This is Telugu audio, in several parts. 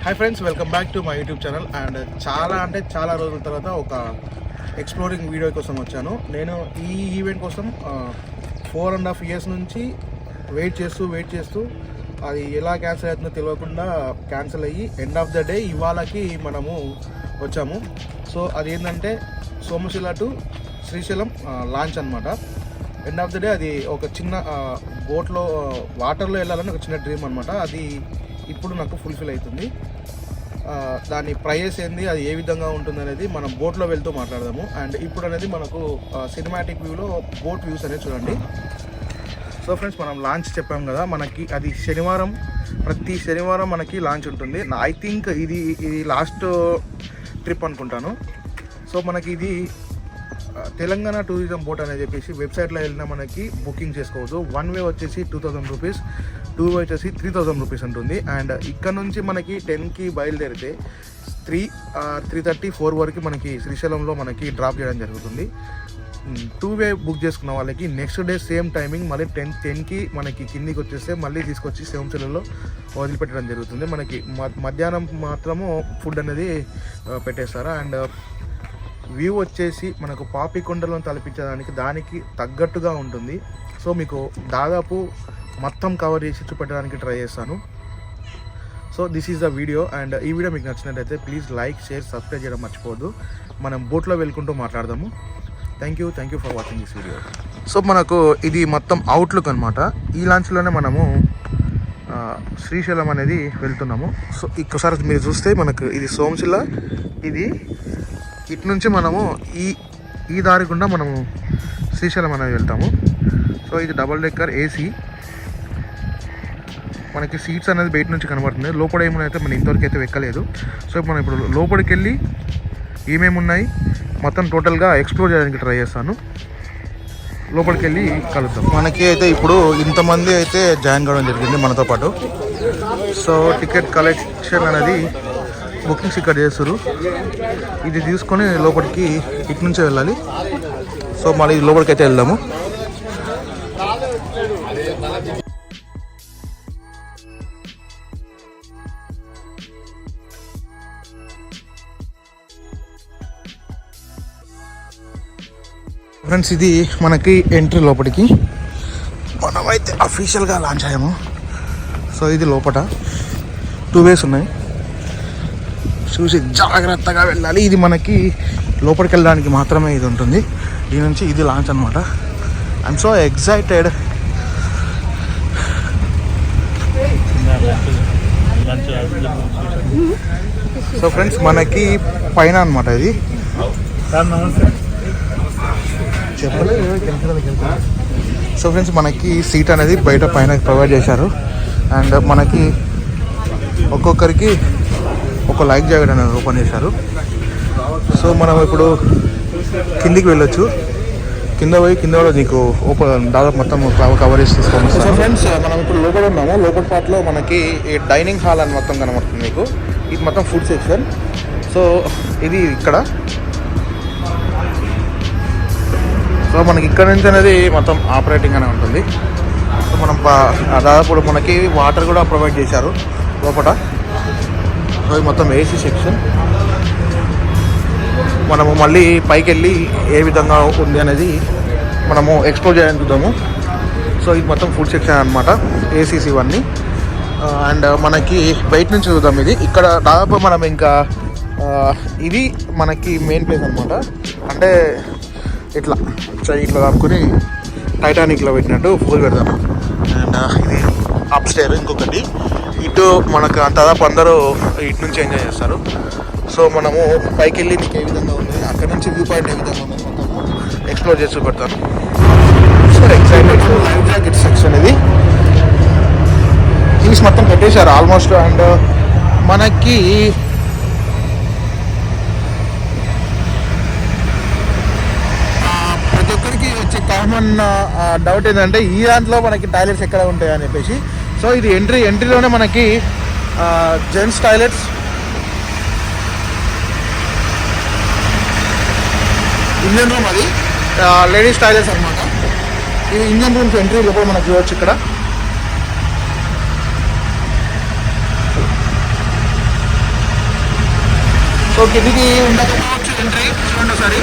Hi friends, welcome back to my YouTube channel. And చాలా రోజుల తర్వాత ఒక ఎక్స్ప్లోరింగ్ వీడియో కోసం వచ్చాను. నేను ఈ ఈవెంట్ కోసం 4.5 years నుంచి వెయిట్ చేస్తూ అది ఎలా క్యాన్సిల్ అవుతుందో తెలియకుండా క్యాన్సిల్ అయ్యి ఎండ్ ఆఫ్ ద డే ఇవాళకి మనము వచ్చాము. సో అది ఏంటంటే సోమశిల టు శ్రీశైలం లాంచ్ అనమాట. ఎండ్ ఆఫ్ ద డే అది ఒక చిన్న బోట్లో వాటర్లో వెళ్ళాలని ఒక చిన్న డ్రీమ్ అనమాట. అది ఇప్పుడు నాకు ఫుల్ఫిల్ అవుతుంది. దాని ప్రైస్ ఏంది, అది ఏ విధంగా ఉంటుంది అనేది మనం బోట్లో వెళ్తూ మాట్లాడదాము. అండ్ ఇప్పుడు అనేది మనకు సినిమాటిక్ వ్యూలో బోట్ వ్యూస్ అనేది చూడండి. సో ఫ్రెండ్స్, మనం లాంచ్ చెప్పాం కదా, మనకి అది ప్రతి శనివారం మనకి లాంచ్ ఉంటుంది. ఐ థింక్ ఇది లాస్ట్ ట్రిప్ అనుకుంటాను. సో మనకి ఇది తెలంగాణ టూరిజం బోట్ అని చెప్పేసి వెబ్సైట్లో వెళ్ళినా మనకి బుకింగ్ చేసుకోవచ్చు. 1 way వచ్చేసి 2000 రూపీస్, 2 way వచ్చేసి 3000 రూపీస్ ఉంటుంది. అండ్ ఇక్కడ నుంచి మనకి 10కి బయలుదేరితే 3:30, 4 వరకు మనకి శ్రీశైలంలో మనకి డ్రాప్ చేయడం జరుగుతుంది. 2 way బుక్ చేసుకున్న వాళ్ళకి నెక్స్ట్ డే సేమ్ టైమింగ్ మళ్ళీ 10కి మనకి కిందికి వచ్చేస్తే మళ్ళీ తీసుకొచ్చి సోమశిలలో వదిలిపెట్టడం జరుగుతుంది. మనకి మధ్యాహ్నం మాత్రము ఫుడ్ అనేది పెట్టేస్తారు. అండ్ వ్యూ వచ్చేసి మనకు పాపికొండలను తలపించడానికి దానికి తగ్గట్టుగా ఉంటుంది. సో మీకు దాదాపు మొత్తం కవర్ చేసి చూపెట్టడానికి ట్రై చేస్తాను. So this is the video. And ఈ వీడియో మీకు నచ్చినట్లయితే ప్లీజ్ లైక్, షేర్, సబ్స్క్రైబ్ చేయడం మర్చిపోవద్దు. మనం బోట్లో వెళ్ళుకుంటూ మాట్లాడదాము. Thank you for watching this video. So మనకు ఇది మొత్తం అవుట్లుక్ అనమాట. ఈ లాంచ్లోనే మనము శ్రీశైలం అనేది వెళ్తున్నాము. సో ఒక్కసారి మీరు చూస్తే మనకు ఇది సోమశిల, ఇది ఇటు నుంచి మనము ఈ దారి గుండా మనము శ్రీశైలం అనేది వెళ్తాము. సో ఇది డబుల్ డెక్కర్ ఏసీ. మనకి సీట్స్ అనేది బయట నుంచి కనబడుతుంది. లోపల ఏమైనా మనం ఇంతవరకు అయితే ఎక్కలేదు. సో మనం ఇప్పుడు లోపలికి వెళ్ళి ఏమేమి ఉన్నాయి మొత్తం టోటల్గా ఎక్స్ప్లోర్ చేయడానికి ట్రై చేస్తాను. లోపలికి వెళ్ళి కలుద్దాం. మనకి అయితే ఇప్పుడు ఇంతమంది అయితే జాయిన్ కావడం జరిగింది మనతో పాటు. సో టికెట్ కలెక్షన్ అనేది బుకింగ్స్ ఇక్కడ చేస్తారు. ఇది తీసుకొని లోపలికి ఇటు నుంచే వెళ్ళాలి. సో మళ్ళీ లోపలికి అయితే వెళ్దాము. ఫ్రెండ్స్, ఇది మనకి ఎంట్రీ. లోపలికి మనమైతే అఫీషియల్గా లాంచ్ అయ్యాము. సో ఇది లోపల 2 ways ఉన్నాయి, చూసి జాగ్రత్తగా వెళ్ళాలి. ఇది మనకి లోపలికి వెళ్ళడానికి మాత్రమే ఇది ఉంటుంది. దీని నుంచి ఇది లాంచ్ అనమాట. I'm so excited. So friends, మనకి పైన అనమాట ఇది. సో ఫ్రెండ్స్, మనకి సీట్ అనేది బయట పైన ప్రొవైడ్ చేశారు. అండ్ మనకి ఒక్కొక్కరికి ఒక లైఫ్ జాకెట్ అనేది ఓపెన్ చేశారు. సో మనం ఇప్పుడు కిందికి వెళ్ళొచ్చు. కింద కూడా నీకు ఓపెన్ దాదాపు మొత్తం కవర్ చేసి తీసుకోండి. సో ఫ్రెండ్స్, మనం ఇప్పుడు లోపల ఉన్నాము. లోపల పార్ట్లో మనకి ఈ డైనింగ్ హాల్ అని మొత్తం కనబడుతుంది మీకు. ఇది మొత్తం ఫుడ్ సెక్షన్. సో ఇది ఇక్కడ. సో మనకి ఇక్కడ నుంచి అనేది మొత్తం ఆపరేటింగ్ అనే ఉంటుంది. సో మనం దాదాపు మనకి వాటర్ కూడా ప్రొవైడ్ చేశారు లోపల. సో ఇది మొత్తం ఏసీ సెక్షన్. మనము మళ్ళీ పైకి వెళ్ళి ఏ విధంగా ఉంది అనేది మనము ఎక్స్ప్లోర్ చేయడానికి చూద్దాము. సో ఇది మొత్తం ఫుడ్ సెక్షన్ అనమాట, ఏసీస్ ఇవన్నీ. అండ్ మనకి బయట నుంచి చూద్దాం. ఇది ఇక్కడ దాదాపు మనం ఇంకా ఇది మనకి మెయిన్ ప్లేస్ అనమాట. అంటే ఇట్లా దాక్కుని టైటానిక్లో పెట్టినట్టు ఫుల్ పెడతాము. అండ్ ఇది అప్ స్టేర్. ఇంకొకటి ఇటు మనకు దాదాపు అందరూ ఇటు నుంచి ఎంజాయ్ చేస్తారు. సో మనము పైకి వెళ్ళి నీకు ఏ విధంగా ఉంది, అక్కడ నుంచి వ్యూ పాయింట్ ఏ విధంగా ఉంది మొత్తము ఎక్స్ప్లోర్ చేసి చూపెడతాను. So excited. Life jacket section ఇది తీసి మొత్తం పెట్టేశారు ఆల్మోస్ట్. అండ్ మనకి ప్రతి ఒక్కరికి వచ్చే కామన్ డౌట్ ఏంటంటే ఈ దాంట్లో మనకి టాయిలెట్స్ ఎక్కడ ఉంటాయి అని చెప్పేసి. సో ఇది ఎంట్రీలోనే మనకి జెంట్స్ టాయిలెట్స్, ఇండియన్ రూమ్, అది లేడీస్ టాయిలెట్స్ అనమాట. ఇది ఇండియన్ రూమ్స్ ఎంట్రీ లోపల మనకు చూడవచ్చు. ఇక్కడ సో కిందికి ఉండకపోవచ్చు ఎంట్రీ, చూడండి ఒకసారి.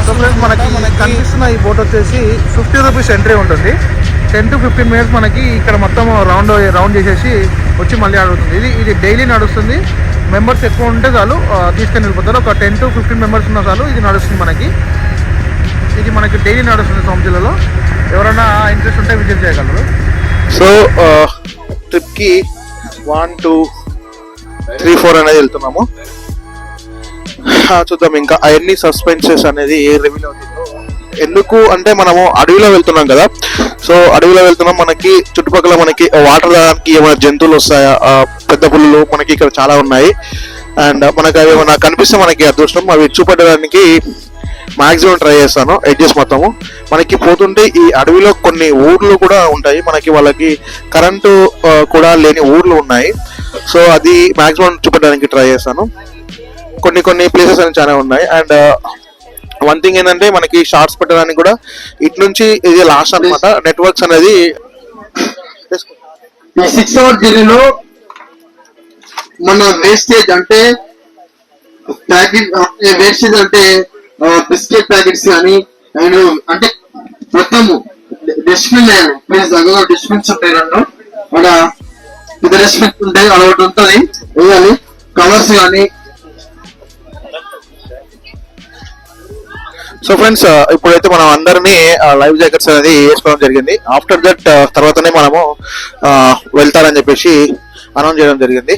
సో ఫ్రెండ్స్ మనకి కనిపిస్తున్న ఈ బోట్ వచ్చేసి 50 రూపీస్ ఎంట్రీ ఉంటుంది. 10 to 15 minutes మనకి ఇక్కడ మొత్తం రౌండ్ చేసేసి వచ్చి మళ్ళీ అడుగుతుంది. ఇది డైలీ నడుస్తుంది. మెంబర్స్ ఎక్కువ ఉంటే చాలు తీసుకొని వెళ్ళిపోతారు. ఒక 10 to 15 మెంబర్స్ ఉన్న చాలు ఇది నడుస్తుంది మనకి. ఇది మనకి డైలీ నడుస్తుంది సోమశిలలో. ఎవరైనా ఇంట్రెస్ట్ ఉంటే విజిట్ చేయగలరు. సో ట్రిప్కి 1 2 3 4 అనేది వెళ్తున్నాము. చూద్దాం ఇంకా అవన్నీ సస్పెన్సెస్ అనేది రివీల్ అవుతుందో. ఎందుకు అంటే మనము అడవిలో వెళ్తున్నాం కదా. సో అడవిలో వెళ్తున్నాం, మనకి చుట్టుపక్కల మనకి వాటర్ తాగడానికి ఏమైనా జంతువులు వస్తాయా, పెద్ద పులులు మనకి ఇక్కడ చాలా ఉన్నాయి. అండ్ మనకి అవి ఏమైనా కనిపిస్తే మనకి అదృష్టం, అవి చూపెట్టడానికి మాక్సిమం ట్రై చేస్తాను. ఎడ్జెస్ మొత్తము మనకి పోతుంటే ఈ అడవిలో కొన్ని ఊర్లు కూడా ఉంటాయి. మనకి వాళ్ళకి కరెంటు కూడా లేని ఊర్లు ఉన్నాయి. సో అది మాక్సిమం చూపెట్టడానికి ట్రై చేస్తాను. కొన్ని ప్లేసెస్ అనేవి చాలా ఉన్నాయి. అండ్ వన్ థింగ్ ఏంటంటే మనకి షార్ట్స్ పెట్టడానికి కూడా ఇటు నుంచి ఇది లాస్ట్ అనమాట. నెట్వర్క్స్ అనేది 6 hour జర్నీలో మన వేస్టేజ్ అంటే వేస్టేజ్ అంటే బిస్కెట్ ప్యాకెట్స్ కానీ అండ్ అంటే మొత్తము డస్ట్బిన్ ప్లీజ్ దగ్గర డస్ట్బిన్స్ ఉంటాయి. రెండు మన పెద్ద డస్ట్బిన్స్ ఉంటాయి, అదొకటి ఉంటుంది వేయాలి. కవర్స్ కానీ. సో ఫ్రెండ్స్ ఇప్పుడైతే మనం అందరినీ లైఫ్ జాకెట్స్ అనేది వేసుకోవడం జరిగింది. ఆఫ్టర్ దట్ తర్వాతనే మనము వెళ్తారని చెప్పేసి అనౌన్స్ చేయడం జరిగింది.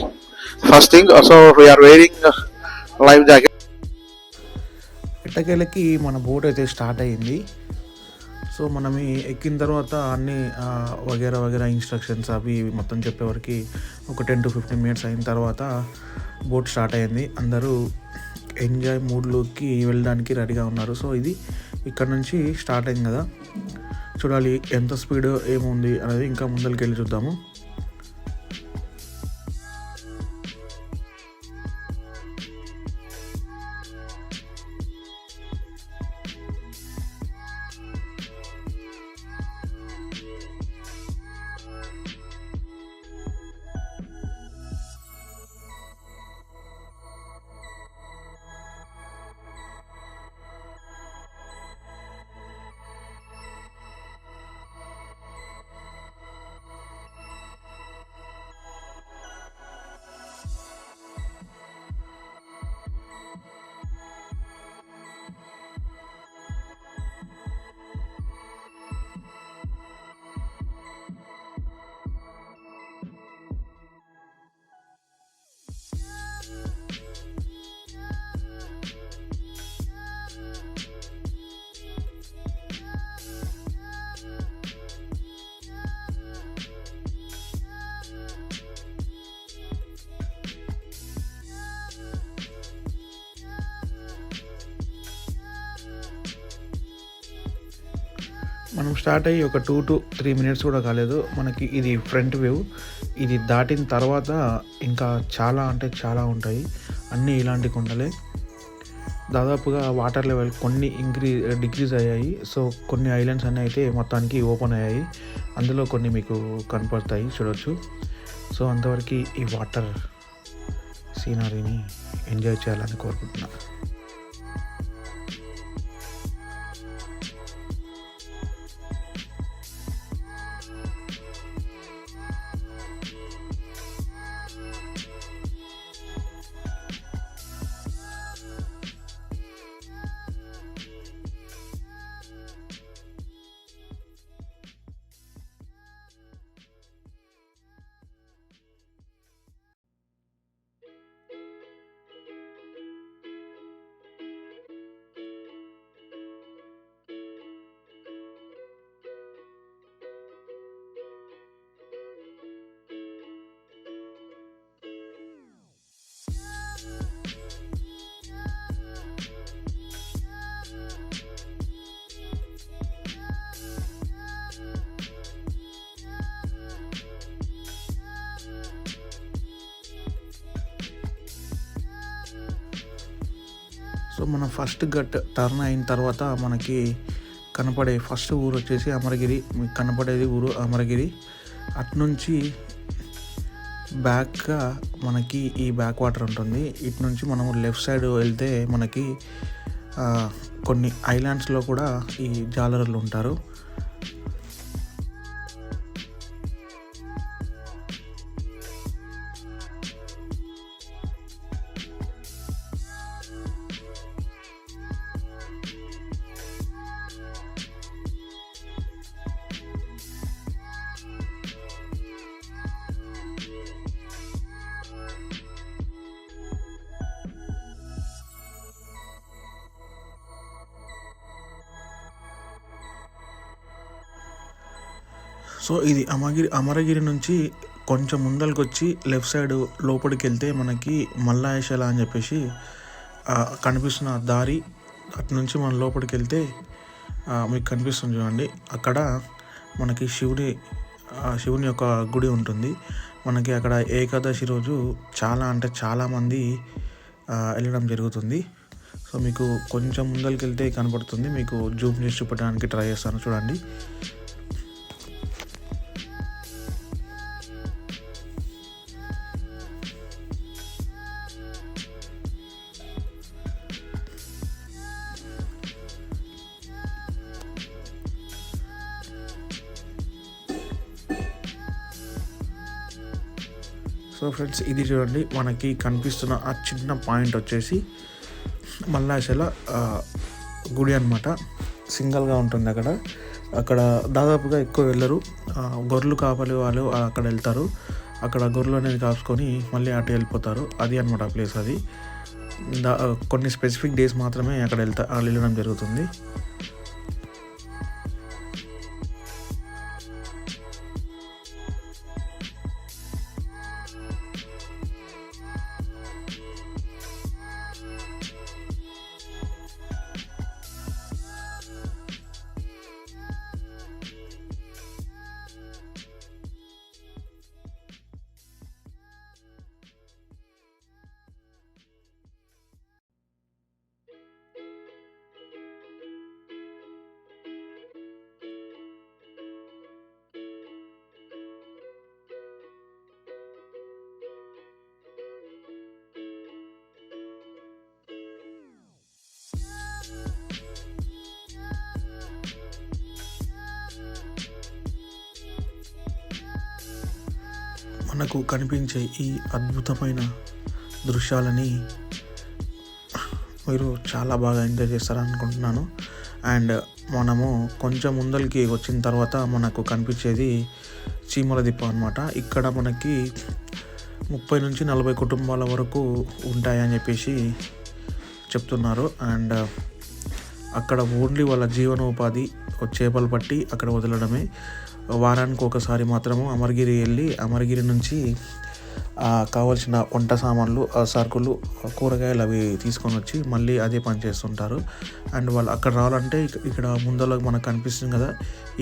First thing so we are wearing life jacket. ఎట్టకేళ్ళకి మన బోట్ అయితే స్టార్ట్ అయ్యింది. సో మనం ఎక్కిన తర్వాత అన్నీ వగేరా ఇన్స్ట్రక్షన్స్ అవి మొత్తం చెప్పేవరకు ఒక 10 to 15 minutes అయిన తర్వాత బోట్ స్టార్ట్ అయ్యింది. అందరూ ఎంజాయ్ మూడ్లోకి వెళ్ళడానికి రెడీగా ఉన్నారు. సో ఇది ఇక్కడ నుంచి స్టార్ట్ అయింది కదా, చూడాలి ఎంత స్పీడ్ ఏముంది అనేది. ఇంకా ముందరికి వెళ్ళి చూద్దాము. మనం స్టార్ట్ అయ్యి ఒక 2 to 3 minutes కూడా కాలేదు. మనకి ఇది ఫ్రంట్ వ్యూ. ఇది దాటిన తర్వాత ఇంకా చాలా అంటే చాలా ఉంటాయి. అన్నీ ఇలాంటి కొండలే. దాదాపుగా వాటర్ లెవెల్ కొన్ని డిక్రీజ్ అయ్యాయి. సో కొన్ని ఐలాండ్స్ అన్నీ అయితే మొత్తానికి ఓపెన్ అయ్యాయి. అందులో కొన్ని మీకు కనపడతాయి, చూడవచ్చు. సో అంతవరకు ఈ వాటర్ సీనరీని ఎంజాయ్ చేయాలని కోరుకుంటున్నాను. సో మనం ఫస్ట్ టర్న్ అయిన తర్వాత మనకి కనపడే ఫస్ట్ ఊరు వచ్చేసి అమరగిరి. మీకు కనపడేది ఊరు అమరగిరి. అటునుంచి బ్యాక్గా మనకి ఈ బ్యాక్ వాటర్ ఉంటుంది. ఇటు నుంచి మనము లెఫ్ట్ సైడ్ వెళ్తే మనకి కొన్ని ఐలాండ్స్లో కూడా ఈ జాలరులు ఉంటారు. సో ఇది అమరగిరి నుంచి కొంచెం ముందరికి వచ్చి లెఫ్ట్ సైడ్ లోపలికి వెళ్తే మనకి మల్లాయశల అని చెప్పేసి కనిపిస్తున్న దారి. అటు నుంచి మనం లోపలికి వెళ్తే మీకు కనిపిస్తుంది చూడండి. అక్కడ మనకి శివుని యొక్క గుడి ఉంటుంది. మనకి అక్కడ ఏకాదశి రోజు చాలామంది వెళ్ళడం జరుగుతుంది. సో మీకు కొంచెం ముందరికి వెళ్తే కనపడుతుంది. మీకు జూమ్ చేసి చూపడానికి ట్రై చేస్తాను చూడండి. సో ఫ్రెండ్స్, ఇది చూడండి, మనకి కనిపిస్తున్న ఆ చిన్న పాయింట్ వచ్చేసి మల్లాయశల గుడి అనమాట. సింగల్గా ఉంటుంది అక్కడ దాదాపుగా ఎక్కువ వెళ్ళరు. గొర్రెలు కాపలి వాళ్ళు అక్కడ వెళ్తారు. అక్కడ గొర్రెలు అనేది కాసుకొని మళ్ళీ అటు వెళ్ళిపోతారు. అది అనమాట ఆ ప్లేస్. అది కొన్ని స్పెసిఫిక్ డేస్ మాత్రమే అక్కడ వెళ్ళడం జరుగుతుంది. మనకు కనిపించే ఈ అద్భుతమైన దృశ్యాలని మీరు చాలా బాగా ఎంజాయ్ చేస్తారనుకుంటున్నాను. అండ్ మనము కొంచెం ముందరికి వచ్చిన తర్వాత మనకు కనిపించేది చీమల దిప్ప అనమాట. ఇక్కడ మనకి 30 నుంచి 40 కుటుంబాల వరకు ఉంటాయని చెప్పేసి చెప్తున్నారు. అండ్ అక్కడ ఓన్లీ వాళ్ళ జీవనోపాధి చేపలు పట్టి అక్కడ వదలడమే. వారానికి ఒకసారి మాత్రము అమరగిరి వెళ్ళి అమరగిరి నుంచి కావాల్సిన వంట సామాన్లు, సరుకులు, కూరగాయలు అవి తీసుకొని వచ్చి మళ్ళీ అదే పని చేస్తుంటారు. అండ్ వాళ్ళు అక్కడ రావాలంటే ఇక్కడ ముందర మనకు కనిపిస్తుంది కదా,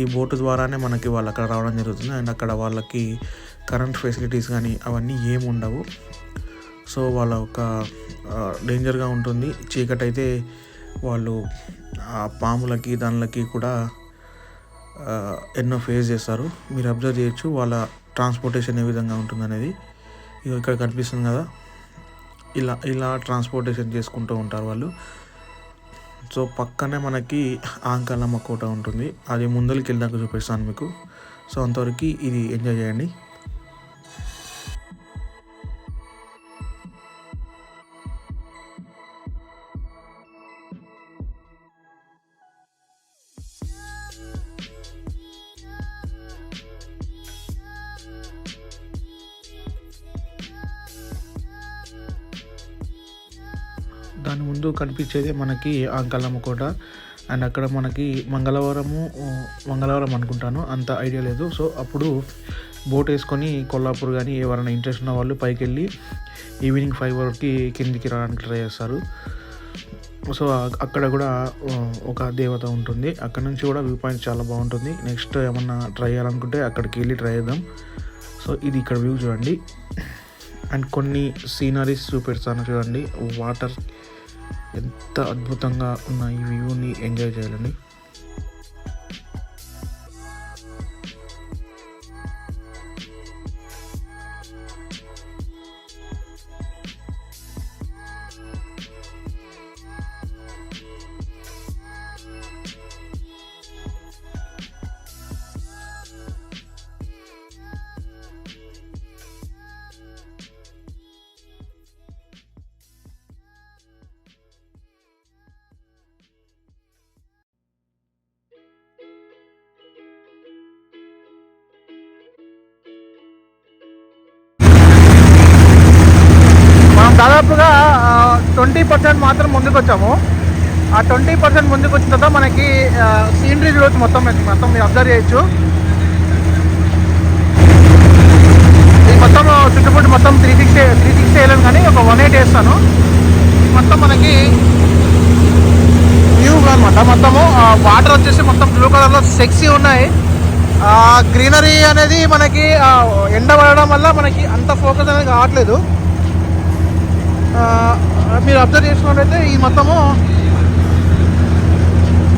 ఈ బోటు ద్వారానే మనకి వాళ్ళు అక్కడ రావడం జరుగుతుంది. అండ్ అక్కడ వాళ్ళకి కరెంట్ ఫెసిలిటీస్ కానీ అవన్నీ ఏమి ఉండవు. సో వాళ్ళ ఒక డేంజర్గా ఉంటుంది. చీకటి అయితే వాళ్ళు పాములకి దానిలకి కూడా ఎన్నో ఫేస్ చేస్తారు. మీరు అబ్జర్వ్ చేయొచ్చు వాళ్ళ ట్రాన్స్పోర్టేషన్ ఏ విధంగా ఉంటుందనేది. ఇక్కడ కనిపిస్తుంది కదా, ఇలా ట్రాన్స్పోర్టేషన్ చేసుకుంటూ ఉంటారు వాళ్ళు. సో పక్కనే మనకి ఆంకాలమ్మ కోట ఉంటుంది. అది ముందరికి వెళ్ళాక చూపిస్తాను మీకు. సో అంతవరకు ఇది ఎంజాయ్ చేయండి. దాని ముందు కనిపించేది మనకి ఆంకాలమ్మ కోట. అండ్ అక్కడ మనకి మంగళవారం అనుకుంటాను, అంత ఐడియా లేదు. సో అప్పుడు బోట్ వేసుకొని కొల్లాపూర్ కానీ ఎవరైనా ఇంట్రెస్ట్ ఉన్న వాళ్ళు పైకి వెళ్ళి ఈవినింగ్ 5 వరకు కిందికి రావడానికి ట్రై చేస్తారు. సో అక్కడ కూడా ఒక దేవత ఉంటుంది. అక్కడ నుంచి కూడా వ్యూ పాయింట్ చాలా బాగుంటుంది. నెక్స్ట్ ఏమన్నా ట్రై చేయాలనుకుంటే అక్కడికి వెళ్ళి ట్రై చేద్దాం. సో ఇది ఇక్కడ వ్యూ చూడండి. అండ్ కొన్ని సీనరీస్ చూపెడతాను చూడండి. వాటర్ ఎంత అద్భుతంగా ఉన్న ఈ వ్యూని ఎంజాయ్ చేయాలండి. 20% మాత్రం ముందుకు వచ్చాము. ఆ 20% ముందుకు వచ్చిన తర్వాత మనకి సీనరీ చూడొచ్చు. మొత్తం మీరు అబ్జర్వ్ చేయొచ్చు. ఈ మొత్తం చుట్టుముట్టు మొత్తం 360 వేయలేము కానీ ఒక 180 వేస్తాను. మొత్తం మనకి వ్యూ అనమాట. మొత్తము వాటర్ వచ్చేసి మొత్తం బ్లూ కలర్లో సెక్సీ ఉన్నాయి. గ్రీనరీ అనేది మనకి ఎండ పడడం వల్ల మనకి అంత ఫోకస్ అనేది కావట్లేదు. మీరు అబ్జర్వ్ చేసుకున్నట్లయితే ఈ మొత్తము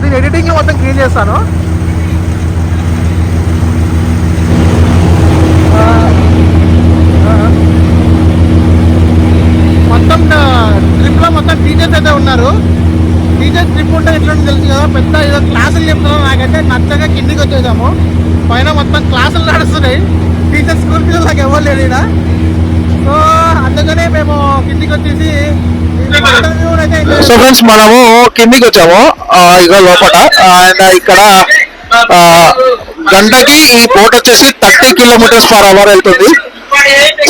దీని ఎడిటింగ్ మొత్తం క్లీన్ చేస్తాను. మొత్తం ట్రిప్లో మొత్తం టీచర్స్ అయితే ఉన్నారు. టీచర్స్ ట్రిప్ ఉంటే ఎట్లా తెలుసు కదా, పెద్ద ఏదో క్లాసులు చెప్తున్నాను. నాకైతే నచ్చగా కిందికి వచ్చేసాము. పైన మొత్తం క్లాసులు నడుస్తున్నాయి. టీచర్స్ స్కూల్ పిల్లలు నాకు ఎవరు లేడు ఇక్కడ. సో అందుకనే మేము కిందికి వచ్చేసి సో ఫ్రెండ్స్ మనము కిందికి వచ్చాము ఇక లోపల. అండ్ ఇక్కడ గంటకి ఈ బోట్ వచ్చేసి 30 km/h వెళ్తుంది.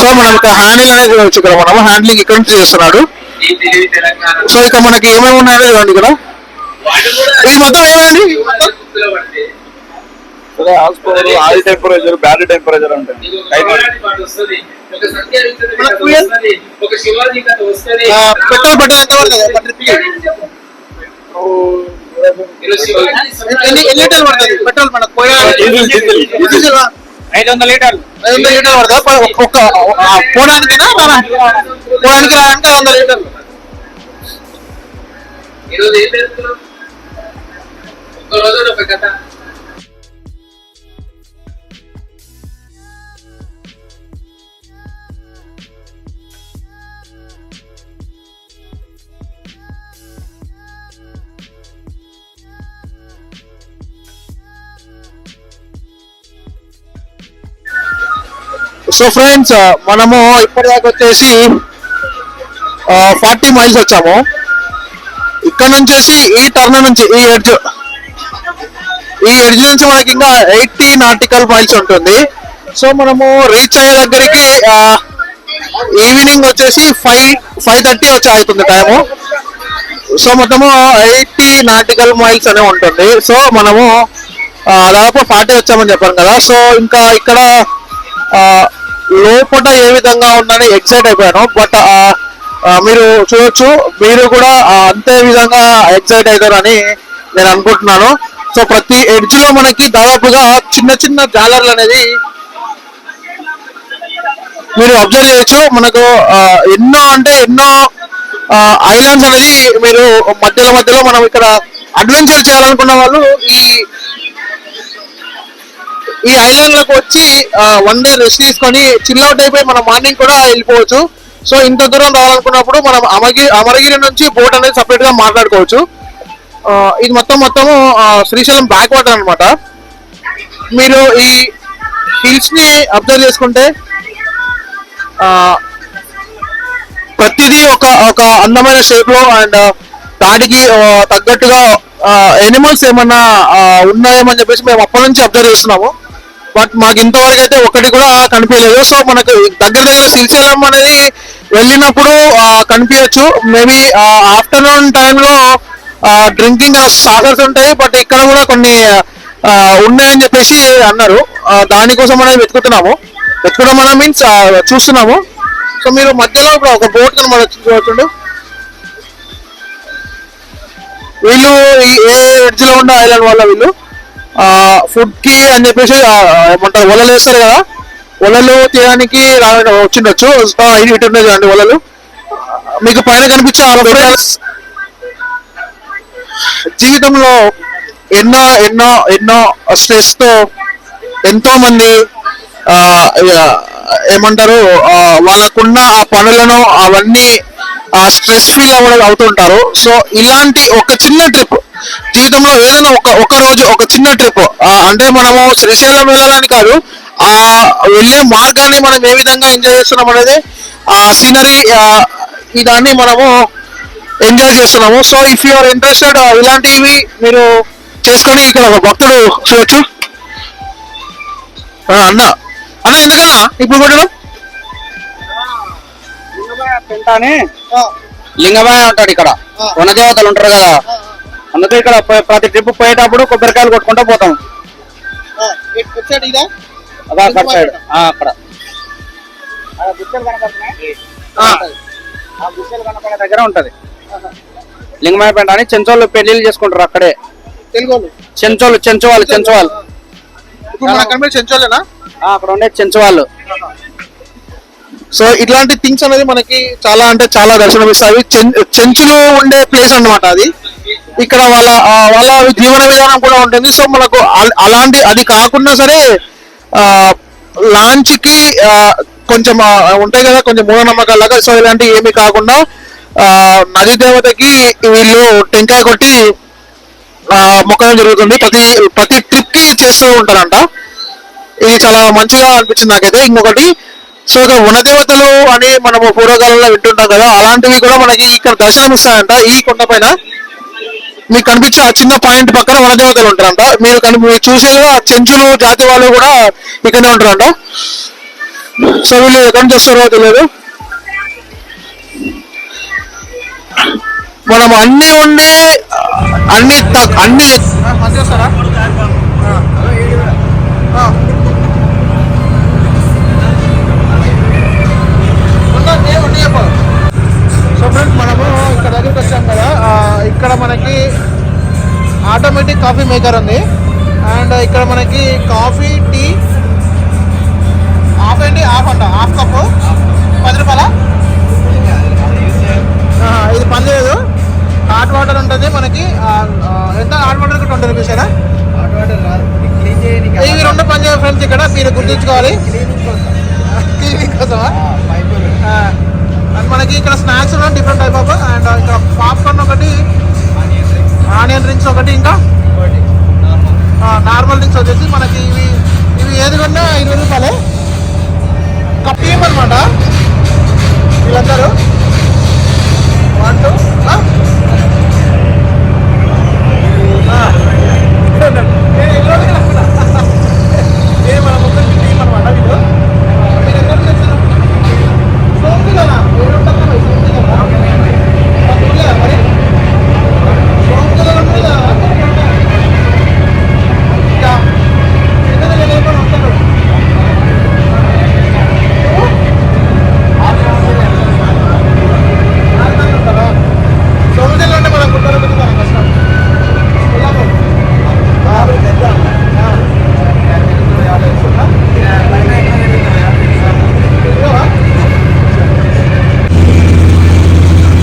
సో మనం ఇక్కడ హ్యాండిల్ అనేది చూడవచ్చు. ఇక్కడ మనం హ్యాండ్లింగ్ ఇక్కడ నుంచి చేస్తున్నాడు. సో ఇక మనకి ఏమేమి ఉన్నాయో చూడండి. ఇక్కడ ఇది మొత్తం ఏమండి, ఆయిల్ టెంపరేచర్, బ్యాటరీ టెంపరేచర్ ఉంటుంది. పెట్రోల్ పెట్టాలి ఎంత పడుతుంది? ఎన్ని లీటర్లు పడుతుంది పెట్రోల్ మనకు? 500 లీటర్లు 500 లీటర్లు పడుతుంది ఒక్క పోవడానికైనా? పోవడానికి రావడానికి 500 లీటర్లు. సో ఫ్రెండ్స్ మనము ఇప్పటిదాకా వచ్చేసి 40 మైల్స్ వచ్చాము. ఇక్కడ నుంచి ఈ టర్న్ నుంచి ఈ ఎడ్జ్ నుంచి మనకి ఇంకా 80 నాటికల్ మైల్స్ ఉంటుంది. సో మనము రీచ్ అయ్యే దగ్గరికి ఈవినింగ్ వచ్చేసి 5:30 వచ్చి అవుతుంది టైము. సో మొత్తము 80 నాటికల్ మైల్స్ అనే ఉంటుంది. సో మనము దాదాపు 40 వచ్చామని చెప్పాను కదా. సో ఇంకా ఇక్కడ లోపల ఏ విధంగా ఉందని ఎక్సైట్ అయిపోయాను. బట్ మీరు చూడొచ్చు, మీరు కూడా అంతే విధంగా ఎక్సైట్ అవుతారని నేను అనుకుంటున్నాను. సో ప్రతి ఎడ్జ్ లో మనకి దాదాపుగా చిన్న చిన్న జాలర్లు అనేది మీరు అబ్జర్వ్ చేయొచ్చు. మనకు ఎన్నో ఐలాండ్స్ అనేది మీరు మధ్యలో మనం ఇక్కడ అడ్వెంచర్ చేయాలనుకున్న వాళ్ళు ఈ ఐలాండ్ లకు వచ్చి 1 day రెస్ట్ తీసుకొని చిల్అవుట్ అయిపోయి మనం మార్నింగ్ కూడా వెళ్ళిపోవచ్చు. సో ఇంత దూరం రావాలనుకున్నప్పుడు మనం అమరగిరి నుంచి బోట్ అనేది సపరేట్ గా మాట్లాడుకోవచ్చు. ఇది మొత్తము శ్రీశైలం బ్యాక్ వాటర్ అనమాట. మీరు ఈ హిల్స్ ని అబ్జర్వ్ చేసుకుంటే ప్రతిదీ ఒక అందమైన షేప్ లో అండ్ దానికి తగ్గట్టుగా ఎనిమల్స్ ఏమన్నా ఉన్నాయేమని చెప్పేసి మేము అప్పటి నుంచి అబ్జర్వ్ చేస్తున్నాము. బట్ మాకు ఇంతవరకు అయితే ఒకటి కూడా కనిపించలేదు. సో మనకు దగ్గర శ్రీశైలం అనేది వెళ్ళినప్పుడు కనిపించచ్చు. మేబీ ఆఫ్టర్నూన్ టైంలో డ్రింకింగ్ సాగర్స్ ఉంటాయి. బట్ ఇక్కడ కూడా కొన్ని ఉన్నాయని చెప్పేసి అన్నారు. దానికోసం అనేది వెతుకుతున్నాం మనం మీన్స్ చూస్తున్నాము. సో మీరు మధ్యలో ఇప్పుడు ఒక బోట్ ని మనం చూడొచ్చు. వీళ్ళు ఏ ఎడ్జ్ లో ఉండే ఐలాండ్ వాళ్ళ వీళ్ళు ఫుడ్ కి అని చెప్పేసి ఏమంటారు వలలు వేస్తారు కదా, వలలు తీయడానికి వచ్చిండొచ్చు. ఇటు ఉన్నాయి చూడండి వలలు. మీకు పైన కనిపించే జీవితంలో ఎన్నో స్ట్రెస్ తో ఎంతో మంది ఏమంటారు వాళ్ళకున్న ఆ పనులను అవన్నీ స్ట్రెస్ ఫీల్ అవుతుంటారు. సో ఇలాంటి ఒక చిన్న ట్రిప్ జీవితంలో ఏదైనా ఒక రోజు ఒక చిన్న ట్రిప్ అంటే మనము శ్రీశైలం వెళ్ళాలని కాదు, ఆ వెళ్ళే మార్గాన్ని మనం ఏ విధంగా ఎంజాయ్ చేస్తున్నాం అనేది ఆ సీనరీ ఇదాన్ని మనము ఎంజాయ్ చేస్తున్నాము. So if you are interested ఇలాంటివి మీరు చేసుకొని ఇక్కడ ఒక భక్తుడు చూడొచ్చు. అన్న ఎందుకన్నా ఇప్పుడు కొట్టడం తింటానే లింగమయ్య ఉంటాడు ఇక్కడ, వనదేవతలు ఉంటారు కదా, అందుకే ఇక్కడ ప్రతి ట్రిప్ పోయేటప్పుడు కొబ్బరికాయలు కొట్టుకుంటూ పోతాం. అక్కడ సైడ్ అక్కడ గుర్తులు కనపడుతున్నాయి, ఆ గుర్తులు కనపడే దగ్గర ఉంటది లింగమయ్యపేట అని. చెంచోళ్ళు పెళ్లిళ్ళు చేసుకుంటారు అక్కడే, చెంచోళ్ళు అక్కడ ఉండే చెంచోళ్ళు. సో ఇట్లాంటి థింగ్స్ అనేది మనకి చాలా అంటే చాలా దర్శనమిస్తాయి. చెంచులు ఉండే ప్లేస్ అన్నమాట అది. ఇక్కడ వాళ్ళ జీవన విధానం కూడా ఉంటుంది. సో మనకు అలాంటి అది కాకుండా సరే లాంచ్ కి కొంచెం ఉంటాయి కదా కొంచెం మూఢనమ్మకాలు లాగా. సో ఇలాంటివి ఏమీ కాకుండా నది దేవతకి వీళ్ళు టెంకాయ కొట్టి మొక్కడం జరుగుతుంది. ప్రతి ట్రిప్ కి చేస్తూ ఉంటారంట. ఇది చాలా మంచిగా అనిపించింది నాకైతే. ఇంకొకటి, సో ఇక వనదేవతలు అని మనము పూర్వకాలంలో వింటుంటాం కదా, అలాంటివి కూడా మనకి ఇక్కడ దర్శనం ఇస్తాయంట. ఈ కొండ పైన మీకు కనిపించే ఆ చిన్న పాయింట్ పక్కన వనదేవతలు ఉంటారంట. మీరు చూసే చెంచులు జాతి వాళ్ళు కూడా ఇక్కడే ఉంటారంట. సో వీళ్ళు ఎక్కడి నుంచి వస్తారో తెలియదు. మనం అన్ని ఉండి అన్ని మంచి వస్తారా? సో ఫ్రెండ్స్ మనము ఇక్కడ దగ్గరికి వచ్చాం కదా, ఇక్కడ మనకి ఆటోమేటిక్ కాఫీ మేకర్ ఉంది. అండ్ ఇక్కడ మనకి కాఫీ టీ హాఫ్ కప్పు 10 రూపాయల. ఇది పనిలేదు. హాట్ వాటర్ ఉంటుంది మనకి. ఎంత హాట్ వాటర్కి 20 రూపీస్ అయినా. ఇవి రెండు పనిచేయ ఫ్రెండ్స్. ఇక్కడ మీరు గుర్తుంచుకోవాలి, క్లీనింగ్ కోసమా. అండ్ మనకి ఇక్కడ స్నాక్స్ ఉన్నాయి డిఫరెంట్ టైప్ ఆఫ్. అండ్ ఇక్కడ పాప్కార్న్ ఒకటి, ఆనియన్ రింగ్స్ ఒకటి, ఇంకా నార్మల్ రింగ్స్ వచ్చేసి మనకి ఇవి ఏది కొన్నా 20 రూపాయలే. ఒక టీమ్ అనమాట వీళ్ళందరూ. 1 2 మన ముగ్గురికి టీమ్ అనమాట వీళ్ళు. మీరు ఎక్కడ చేస్తారు? సోంపు కదా, మరి సోంపు కదా వస్తాడు. సోమదేలు అంటే మనం గుట్టలు పెట్టుకోవాలి కష్టం.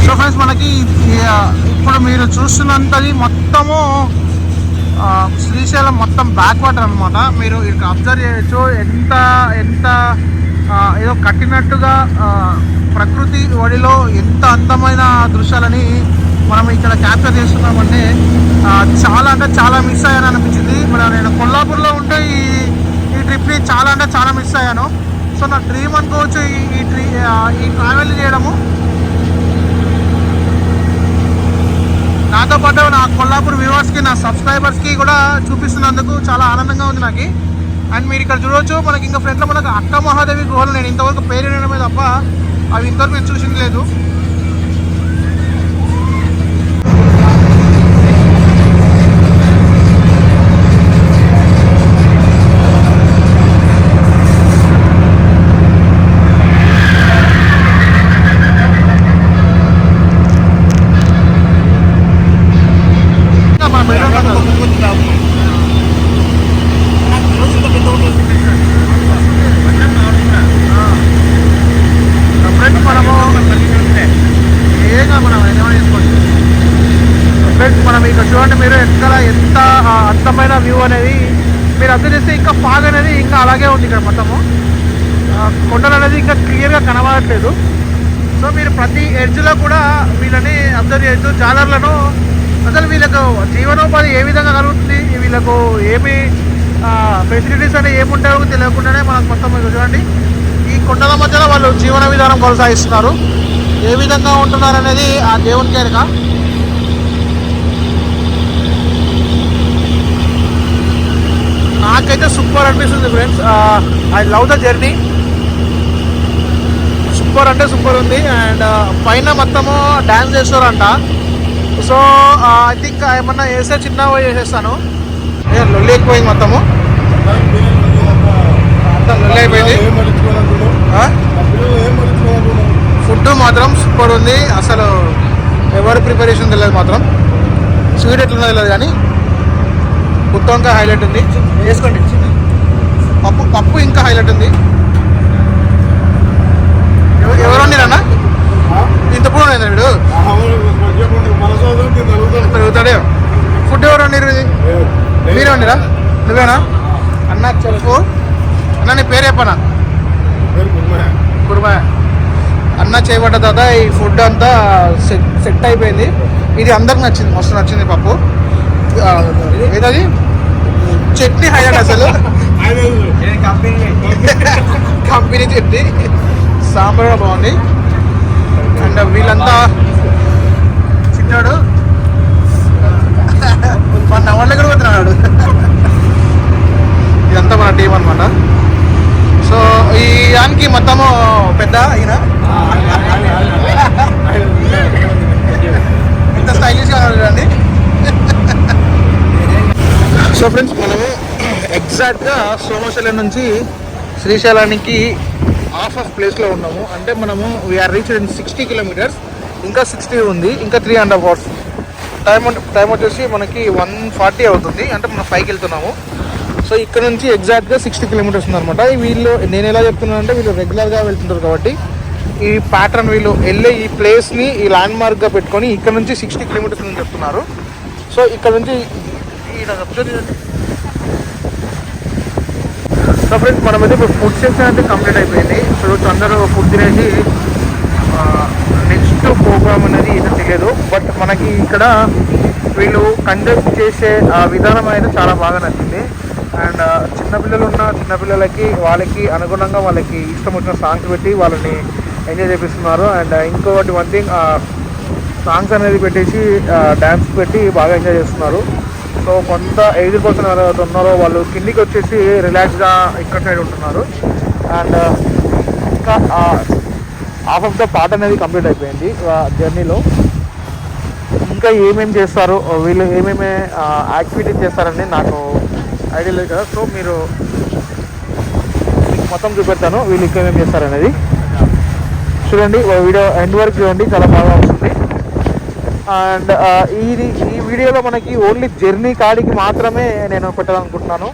సో ఫ్రెండ్స్ మనకి ఇప్పుడు మీరు చూస్తున్నంతది మొత్తము శ్రీశైలం మొత్తం బ్యాక్ వాటర్ అనమాట. మీరు ఇక్కడ అబ్జర్వ్ చేయొచ్చు ఎంత ఏదో కట్టినట్టుగా ప్రకృతి ఒడిలో ఎంత అందమైన దృశ్యాలని మనం ఇక్కడ క్యాప్చర్ చేస్తున్నామంటే చాలా అంటే చాలా మిస్ అయ్యాను అనిపించింది. మరి నేను కొల్లాపూర్లో ఉంటే ఈ ట్రిప్ని చాలా అంటే చాలా మిస్ అయ్యాను. సో నా డ్రీమ్ అనుకోవచ్చు ఈ ట్రావెల్ చేయడము. నాతో పాటు నా కొల్లాపూర్ వ్యూవర్స్కి, నా సబ్స్క్రైబర్స్కి కూడా చూపిస్తున్నందుకు చాలా ఆనందంగా ఉంది నాకు. అండ్ మీరు ఇక్కడ చూడవచ్చు మనకి ఇంకా ఫ్రంట్లో మనకు అక్క మహాదేవి గుహలు. నేను ఇంతవరకు పేరు వినడమే తప్ప అవి ఇంతవరకు నేను చూసింది లేదు. మనం ఇక్కడ చూడండి, మీరు ఎంత అందమైన వ్యూ అనేది మీరు అబ్జర్వ్ చేస్తే ఇంకా ఫాగ్ అనేది ఇంకా అలాగే ఉంది. ఇక్కడ మొత్తము కొండలు అనేది ఇంకా క్లియర్గా కనబడట్లేదు. సో మీరు ప్రతి ఎడ్జ్లో కూడా వీళ్ళని అబ్జర్వ్ చేయొచ్చు. జాలర్లను అసలు వీళ్ళకు జీవనోపాధి ఏ విధంగా కలుగుతుంది, వీళ్ళకు ఏమి ఫెసిలిటీస్ అనేవి ఏముంటాయో తెలియకుండానే మనకు మొత్తం చూడండి ఈ కొండల మధ్యలో వాళ్ళు జీవన విధానం కొనసాగిస్తున్నారు. ఏ విధంగా ఉంటున్నారు అనేది ఆ దేవునికి ఎరుక. నాకైతే సూపర్ అనిపిస్తుంది friends. I love the journey. Super అంటే సూపర్ ఉంది. అండ్ పైన మొత్తము డ్యాన్స్ చేస్తారంట. సో ఐ థింక్ ఏమన్నా వేస్తే చిన్నగా చేసేస్తాను. లొల్లి అయిపోయింది మొత్తము, అంతా లొల్లి అయిపోయింది. ఫుడ్ మాత్రం సూపర్ ఉంది. అసలు ఎవరు ప్రిపరేషన్ తెలియదు మాత్రం. స్వీట్ ఎట్లున్నా తెలియదు కానీ గుత్తొంకాయ హైలైట్ ఉంది. వేసుకోండి. పప్పు ఇంకా హైలైట్ ఉంది. ఎవరు వండిరన్నా ఇంత పూట అయిందా వీడు పెరుగుతాడే. ఫుడ్ ఎవరు వండిరు? ఇది మీరే వండిరా? నువ్వేనా అన్న? చెప్పు అన్న, నీ పేరు చెప్పనా? కుర్మా అన్న చేయబడ్డ తర్వాత ఈ ఫుడ్ అంతా సెట్ అయిపోయింది. ఇది అందరికి నచ్చింది, మస్తు నచ్చింది. పప్పు ఏదది చట్నీ హైలైట్ అసలు కంపెనీ చట్నీ. సాంబార్ కూడా బాగుంది. అండ్ వీళ్ళంతా చిన్నాడు మన నవ్వులు కూడా పోతున్నాడు. ఇదంతా మన టీం అనమాట. సో ఈ దానికి మొత్తము పెద్ద ఈయన ఇంత స్టైలిష్గా చూడండి. సో ఫ్రెండ్స్, మనము ఎగ్జాక్ట్గా సోమశైలం నుంచి శ్రీశైలానికి హాఫ్ ప్లేస్లో ఉన్నాము. అంటే మనము వీఆర్ రీచ్ ఇన్ 60 కిలోమీటర్స్. ఇంకా 60 ఉంది, ఇంకా 3.5 hours. టైం వచ్చేసి మనకి 1:40 అవుతుంది. అంటే మనం 5కి వెళ్తున్నాము. సో ఇక్కడ నుంచి ఎగ్జాక్ట్గా 60 కిలోమీటర్స్ ఉందన్నమాట. వీళ్ళు నేను ఎలా చెప్తున్నాను అంటే వీళ్ళు రెగ్యులర్గా వెళ్తుంటారు కాబట్టి ఈ ప్యాటర్న్ వీళ్ళు వెళ్ళే ఈ ప్లేస్ని ఈ ల్యాండ్ మార్క్గా పెట్టుకొని ఇక్కడ నుంచి 60 కిలోమీటర్స్ అని చెప్తున్నారు. సో ఇక్కడ నుంచి సో ఫ్రెండ్స్, మనమైతే ఇప్పుడు ఫుడ్ సెక్షన్ అయితే కంప్లీట్ అయిపోయింది. సో అందరూ ఫుడ్ తినేసి నెక్స్ట్ ప్రోగ్రామ్ అనేది ఏదో తెలియదు. బట్ మనకి ఇక్కడ వీళ్ళు కండక్ట్ చేసే విధానం అయితే చాలా బాగా నచ్చింది. అండ్ చిన్నపిల్లలు ఉన్న చిన్నపిల్లలకి వాళ్ళకి అనుగుణంగా వాళ్ళకి ఇష్టం వచ్చిన సాంగ్స్ పెట్టి వాళ్ళని ఎంజాయ్ చేపిస్తున్నారు. అండ్ ఇంకొకటి వన్ థింగ్, సాంగ్స్ అనేది పెట్టేసి డ్యాన్స్ పెట్టి బాగా ఎంజాయ్ చేస్తున్నారు. సో కొంత ఏజ్డ్ పర్సన్ ఎవరైతే ఉన్నారో వాళ్ళు కిందికి వచ్చేసి రిలాక్స్గా ఇక్కడ సైడ్ ఉంటున్నారు. అండ్ ఇంకా హాఫ్ ఆఫ్ ద పార్ట్ అనేది కంప్లీట్ అయిపోయింది జర్నీలో. ఇంకా ఏమేమి చేస్తారు వీళ్ళు, ఏమేమి యాక్టివిటీస్ చేస్తారని నాకు ఐడియా లేదు కదా. సో మీరు మొత్తం చూపెడతాను వీళ్ళు ఇంకా ఏమేమి చేస్తారనేది. చూడండి, వీడియో ఎండ్ వరకు చూడండి, చాలా బాగా వస్తుంది. అండ్ ఈ వీడియోలో మనకి ఓన్లీ జర్నీ కాడికి మాత్రమే నేను పెట్టాలనుకుంటున్నాను.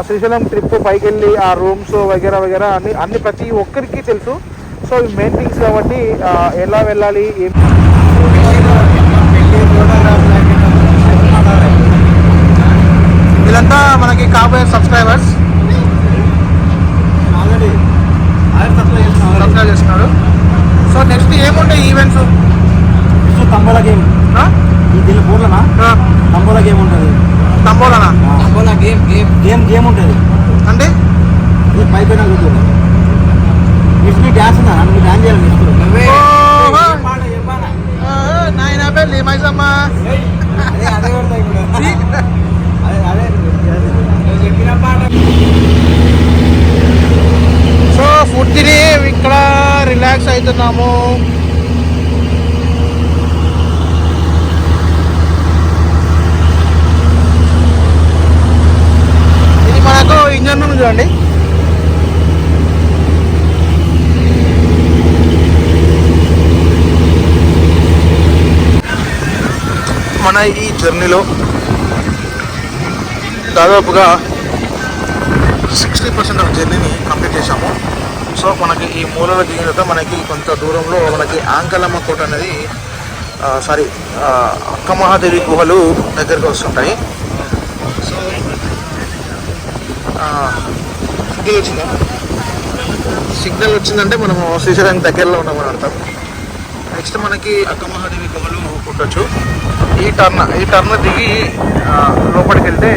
శ్రీశైలం ట్రిప్ పైకి వెళ్ళి ఆ రూమ్స్ వగేరా వగేరా అన్ని ప్రతి ఒక్కరికి తెలుసు. సో ఈ మెయిన్ థింగ్స్ కాబట్టి ఎలా వెళ్ళాలి, వీళ్ళంతా మనకి కాబోయే సబ్స్క్రైబర్స్. సబ్స్క్రైబ్ చేస్తున్నారు. సో నెక్స్ట్ ఏముంటాయి ఈవెంట్స్? తంబోలా గేమ్ దీని పూర్లనా తంబోలా గేమ్ ఉంటుంది. తంబోలానా? తంబోలా గేమ్ ఉంటుంది. అంటే పైపైన కూర్చోండి. నెక్స్ట్ డ్యాన్స్ ఉందా? నువ్వు డ్యాన్స్ చేయాలి. నెక్స్ట్ నాయన పెళ్ళి మైసమ్మ. సో ఫుడ్ తిని ఇక్కడ రిలాక్స్ అవుతున్నాము. ఇది మనకు ఇంజన్ రూమ్ చూడండి. మన ఈ జర్నీలో దాదాపుగా 60% ఆఫ్ జర్నీని కంప్లీట్ చేశాము. సో మనకి ఈ మూలలో దిగిన తర్వాత మనకి కొంత దూరంలో మనకి ఆంకలమ్మ కోట అనేది అక్కమహాదేవి గుహలు దగ్గరకు వస్తుంటాయి. సో సిగ్నల్ వచ్చిందంటే మనము శ్రీశైలం దగ్గరలో ఉన్నామని అర్థం. నెక్స్ట్ మనకి అక్కమహాదేవి గుహలు ఉండొచ్చు. ఈ టర్న్ దిగి లోపలికి వెళ్తే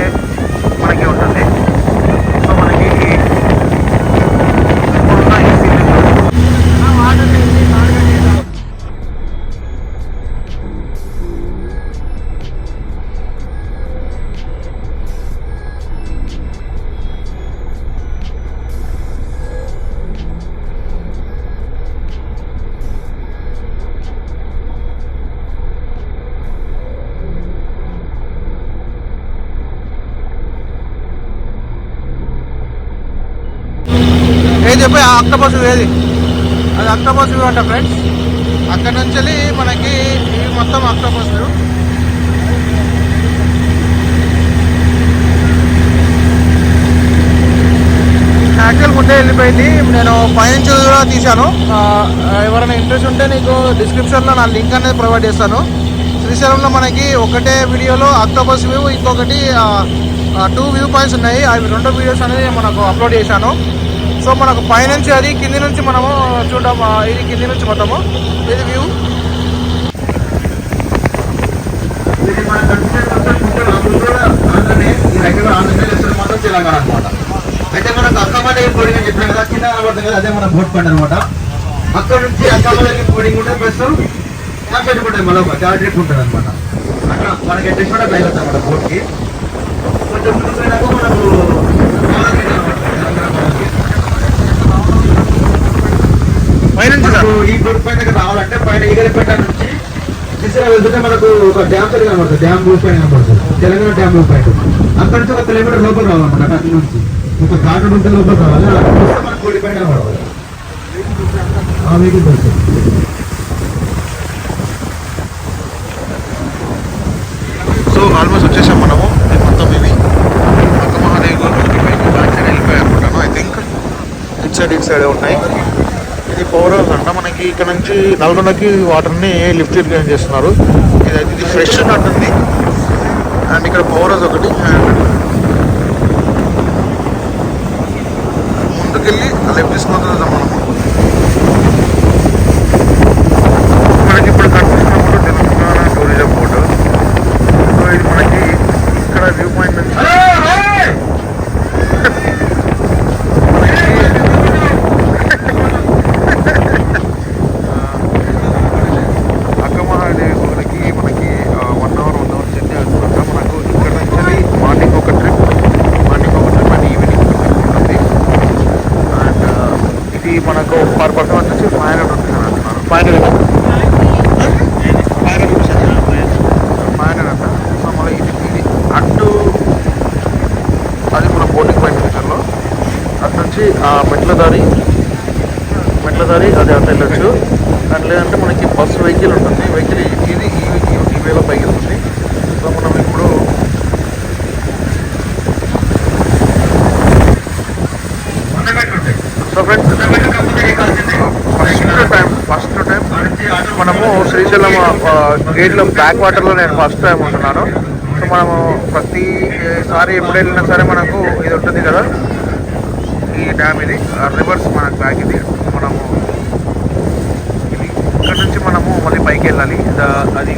మనకి ఉంటుంది. సో మనకి చెప్పి అక్టోబస్ ఏది అది అక్టోబస్ వ్యూ అంట ఫ్రెండ్స్. అక్కడ నుంచి వెళ్ళి మనకి ఇవి మొత్తం అక్టోబస్ వ్యూ. యాక్చువల్ ముందే వెళ్ళిపోయింది. నేను పైనుంచి కూడా తీశాను. ఎవరైనా ఇంట్రెస్ట్ ఉంటే నీకు డిస్క్రిప్షన్లో నా లింక్ అనేది ప్రొవైడ్ చేస్తాను. శ్రీశైలంలో మనకి ఒకటే వీడియోలో అక్టోబస్ వ్యూ, ఇంకొకటి 2 వ్యూ పాయింట్స్ ఉన్నాయి. అవి 2 వీడియోస్ అనేది మనకు అప్లోడ్ చేశాను. సో మనకు పైనుంచి అది కింది నుంచి మనము చూడడం, ఇది కింది నుంచి మొత్తము ఇది వ్యూ. తెలంగాణ అనమాట. అయితే మనకు అక్కమల్లి బోర్డింగ్ అని చెప్పాను కదా, కింద కనబడుతుంది కదా, అదే మన బోట్ పండు అనమాట. అక్కడ నుంచి అక్కమల్లి బోర్డింగ్ ఉంటుంది, ప్లస్ క్యాంప్ ఉంటుంది, మళ్ళీ ఒక ట్రిప్ ఉంటుంది అనమాట. అట్లా మనకి అడ్రస్ కూడా బయట అనమాట బోట్కి. కొంచెం ముందు పోయినాక మనకు ఈ బోట్ పైన రావాలంటే పైన ఈగలపేట నుంచి శ్రీశైలం వెళ్తుంటే మనకు ఒక డ్యామ్ సైడ్ కనబడుతుంది, డ్యామ్ వ్యూ పైన కనబడుతుంది, తెలంగాణ డ్యామ్ వ్యూ పాయింట్. అక్కడ నుంచి 1 కిలోమీటర్ లోపల రావాలన్నమాట. అక్కడ నుంచి ఒక ఘాటు ఉంటే లోపల రావాలి. మనకు కోడి పైన కనబడాలి, ఆ వెహికల్ వస్తుంది. సో ఆల్మోస్ట్ వచ్చేసాం మనము. మొత్తం ఇవి అక్క మహాదేవ్ బ్యాక్ సైడ్ వెళ్ళిపోయాయి అనుకుంటాను. ఐ థింక్ ఇట్ సైడే ఉన్నాయి. ఇది పవర్ హౌస్ అంట. మనకి ఇక్కడ నుంచి నల్గొండకి వాటర్ని లిఫ్ట్ ఇరిగేషన్ చేస్తున్నారు. ఇది ఫ్రెష్ ఉన్నట్టుంది. అండ్ ఇక్కడ పవర్ హౌస్ ఒకటి. అండ్ ముందుకెళ్ళి లెఫ్ట్ తీసుకున్న తర్వాత మనము మనకి ఇప్పుడు కనిపిస్తున్న board Telangana tourism board. So ఇది మనకి ఇక్కడ వ్యూ పాయింట్ నుంచి అక్కమహాదేవి గుడికి మనకి 1 అవర్ జర్నీ అవుతుందంట. మనకు ఇక్కడ నుంచి మార్నింగ్ ఒక ట్రిప్ అండ్ ఈవినింగ్ ఉంటుంది. అండ్ ఇది మనకు పర్ పర్సన్ వచ్చేసి 500 రూపీస్ అని అంటున్నారు. 500 అంట. సో మళ్ళీ ఇది అటు అది మన బోటింగ్ పాయింట్ ఫ్యూచర్లో అటు నుంచి మెట్ల దారి అది అంత వెళ్ళొచ్చు. అండ్ లేదంటే మనకి బస్సు వెహికల్ ఉంటుంది. వెహికల్ ఇది ఈ వేలో పైకి వెళ్తుంది. సో మనం ఇప్పుడు సో ఫ్రెండ్స్ ఫస్ట్ టైం మనము శ్రీశైలం గేట్లో బ్యాక్ వాటర్లో నేను ఫస్ట్ టైం ఉంటున్నాను. సో మనము ప్రతిసారి ఎప్పుడు వెళ్ళినా సరే మనకు ఇది ఉంటుంది కదా, ఈ డ్యామ్, ఇది రివర్స్ మనకు బ్యాక్. ఇది మనము ఇక్కడ నుంచి మనము మళ్ళీ పైకి వెళ్ళాలి. అది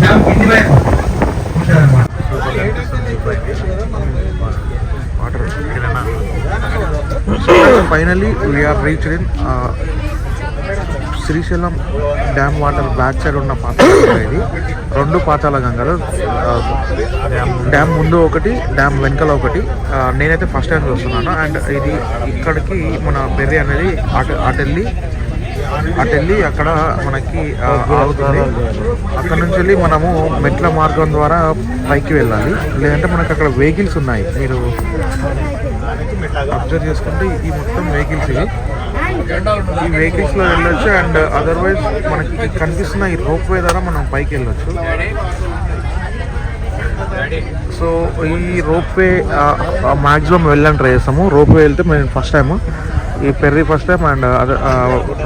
డ్యామ్ కింద వైపు ఉంటారన్నమాట. Finally we reached in Srisailam dam water back side ఉన్న పాతాళ ఇది 2 పాతాళ గంగలు. డ్యామ్ ముందు ఒకటి, డ్యామ్ వెనకాల ఒకటి. నేనైతే ఫస్ట్ టైం చూస్తున్నాను. అండ్ ఇది ఇక్కడికి మన బెర్రీ అనేది అటెళ్ళి అక్కడ మనకి ఆగుతుంది. అక్కడ నుంచి వెళ్ళి మనము మెట్ల మార్గం ద్వారా పైకి వెళ్ళాలి. లేదంటే మనకు అక్కడ వెహికల్స్ ఉన్నాయి, మీరు అబ్జర్వ్ చేసుకుంటే ఈ మొత్తం వెహికల్స్ ఇవి. ఈ వెహికల్స్లో వెళ్ళొచ్చు. అండ్ అదర్వైజ్ మనకి కనిపిస్తున్న ఈ రోప్ వే ద్వారా మనం పైకి వెళ్ళొచ్చు. సో ఈ రోప్ వే మ్యాక్సిమం వెళ్ళని ట్రై చేస్తాము. రోప్ వే వెళ్తే మేము ఫస్ట్ టైము, ఈ Perry first time, and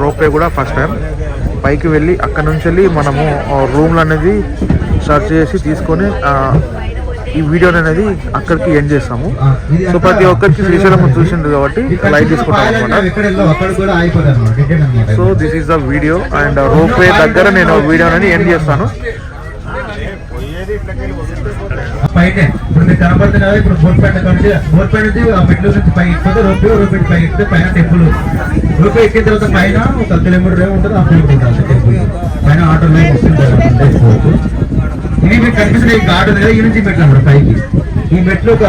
rope way కూడా ఫస్ట్ టైం. పైకి వెళ్ళి అక్కడ నుంచి వెళ్ళి మనము రూమ్లు అనేది సర్చ్ చేసి తీసుకొని ఈ వీడియోని అనేది అక్కడికి ఎండ్ చేస్తాము. సో ప్రతి ఒక్కరికి శ్రీశైలం చూసిండు కాబట్టి లైక్ తీసుకుంటాం అనమాట. So this is the video. And rope way దగ్గర నేను వీడియోని ఎండ్ చేస్తాను. పైనే ఇప్పుడు మీకు కనపడుతుంది కదా, ఇప్పుడు బోట్ పైన నుంచి ఆ మెట్లు నుంచి పైకి ఎక్కిపోతే రోపే పైకి ఎక్కితే పైన టెంపుల్. రోపే ఎక్కిన తర్వాత పైన 1 కిలోమీటర్ ఉంటుంది, 1/2 కిలోమీటర్ ఉంటుంది టెంపుల్. పైన ఆటోలో వస్తుంటారు. ఇది మీకు కనిపిస్తున్న ఈ గార్డెన్ కదా, ఈ నుంచి మెట్లు అన్నమాట పైకి. ఈ మెట్లు ఒక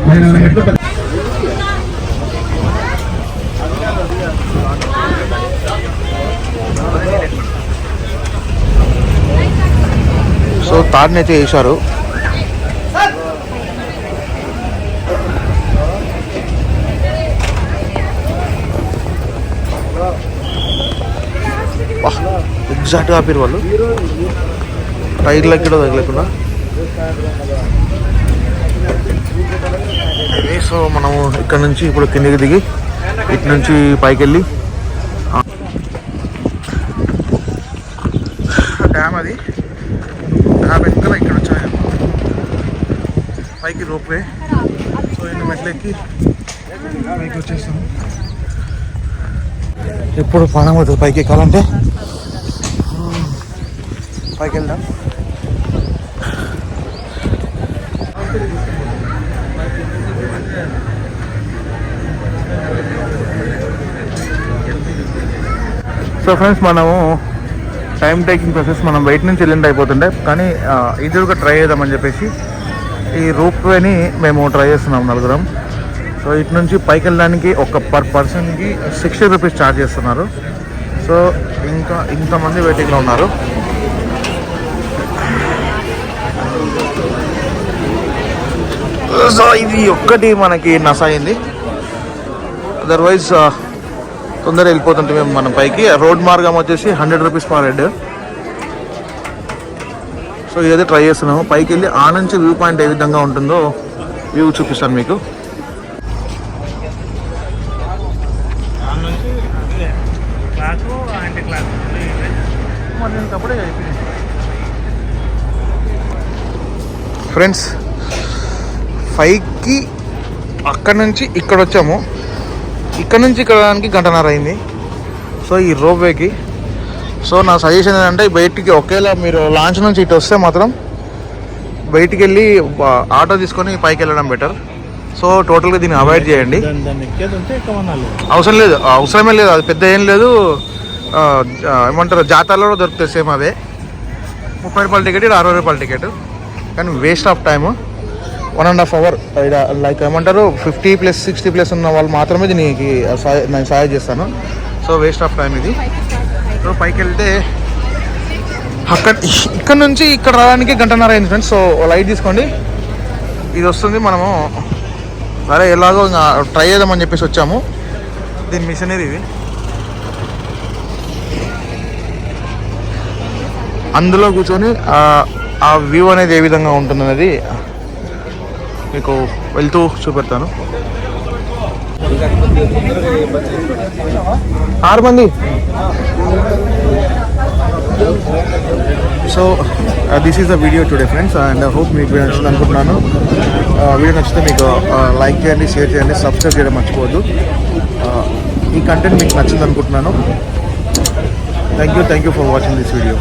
500 మెట్లు. సో తాడుని అయితే వేశారు. ఎగ్జాక్ట్గా ఆపారు వాళ్ళు, టైర్లకి కూడా తగలేకుండా. సో మనము ఇక్కడ నుంచి ఇప్పుడు కిందికి దిగి ఇటు నుంచి పైకి వెళ్ళి డ్యామ్, అది డ్యామ్ వెనకాల ఇక్కడ వచ్చాయి పైకి రోప్వే. సో ఇన్ని మెట్లు ఎక్కి పైకి వచ్చేస్తాము. ఎప్పుడు ప్రాణం అవుతుంది పైకి ఎక్కాలంటే. పైకి వెళ్దాం. సో ఫ్రెండ్స్, మనము టైం టేకింగ్ ప్రాసెస్ మనం బయట నుంచి వెళ్ళిండి అయిపోతుండే, కానీ ఇది కూడా ట్రై చేద్దామని చెప్పేసి ఈ రోప్వేని మేము ట్రై చేస్తున్నాం 4. సో ఇటు నుంచి పైకి వెళ్ళడానికి పర్ పర్సన్కి 60 రూపీస్ ఛార్జ్ చేస్తున్నారు. సో ఇంకా ఇంతమంది వెయిటింగ్లో ఉన్నారు. సో ఇది ఒక్కటి మనకి నస అయింది, అదర్వైజ్ తొందరగా వెళ్ళిపోతుంటే మేము మనం పైకి. రోడ్ మార్గం వచ్చేసి 100 రూపీస్ పర్ హెడ్. సో ఇదైతే ట్రై చేస్తున్నాము. పైకి వెళ్ళి ఆ నుంచి వ్యూ పాయింట్ ఏ విధంగా ఉంటుందో వ్యూ చూపిస్తాను మీకు. ఫ్రెండ్స్, 5కి అక్కడ నుంచి ఇక్కడ వచ్చాము. ఇక్కడ నుంచి ఇక్కడ రావడానికి 1.5 గంట అయింది. సో ఈ రోప్వేకి. సో నా సజెషన్ ఏంటంటే బయటికి ఒకేలా మీరు లాంచ్ నుంచి ఇటు వస్తే మాత్రం బయటికి వెళ్ళి ఆటో తీసుకొని పైకి వెళ్ళడం బెటర్. సో టోటల్గా దీన్ని అవాయిడ్ చేయండి. అవసరమే లేదు, అది పెద్ద ఏం లేదు. ఏమంటారు, జాతరలో దొరుకుతాయి సేమ్ అవే. 30 రూపాయల టికెట్, 60 రూపాయల టికెట్. కానీ waste of time. 1.5 hour like ఏమంటారు 50+60+ ఉన్న వాళ్ళు మాత్రమే దీనికి నేను సహాయం చేస్తాను. సో వేస్ట్ ఆఫ్ టైం ఇది. సో పైకి వెళ్తే ఇక్కడ నుంచి ఇక్కడ రావడానికి 1.5 గంట అయింది ఫ్రెండ్స్. సో లైట్ తీసుకోండి, ఇది వస్తుంది. మనము సరే ఎలాగో ఇంకా ట్రై చేద్దామని చెప్పేసి వచ్చాము. దీని మిషనరీ ఇది. అందులో కూర్చొని ఆ వ్యూ అనేది ఏ విధంగా ఉంటుందనేది మీకు వెళ్తూ చూపెడతాను. 6 మంది. So this is the video today friends, and hope మీకు నచ్చింది అనుకుంటున్నాను. వీడియో నచ్చితే మీకు లైక్ చేయండి, షేర్ చేయండి, సబ్స్క్రైబ్ చేయడం మర్చిపోవద్దు. ఈ కంటెంట్ మీకు నచ్చింది అనుకుంటున్నాను. Thank you for watching this video.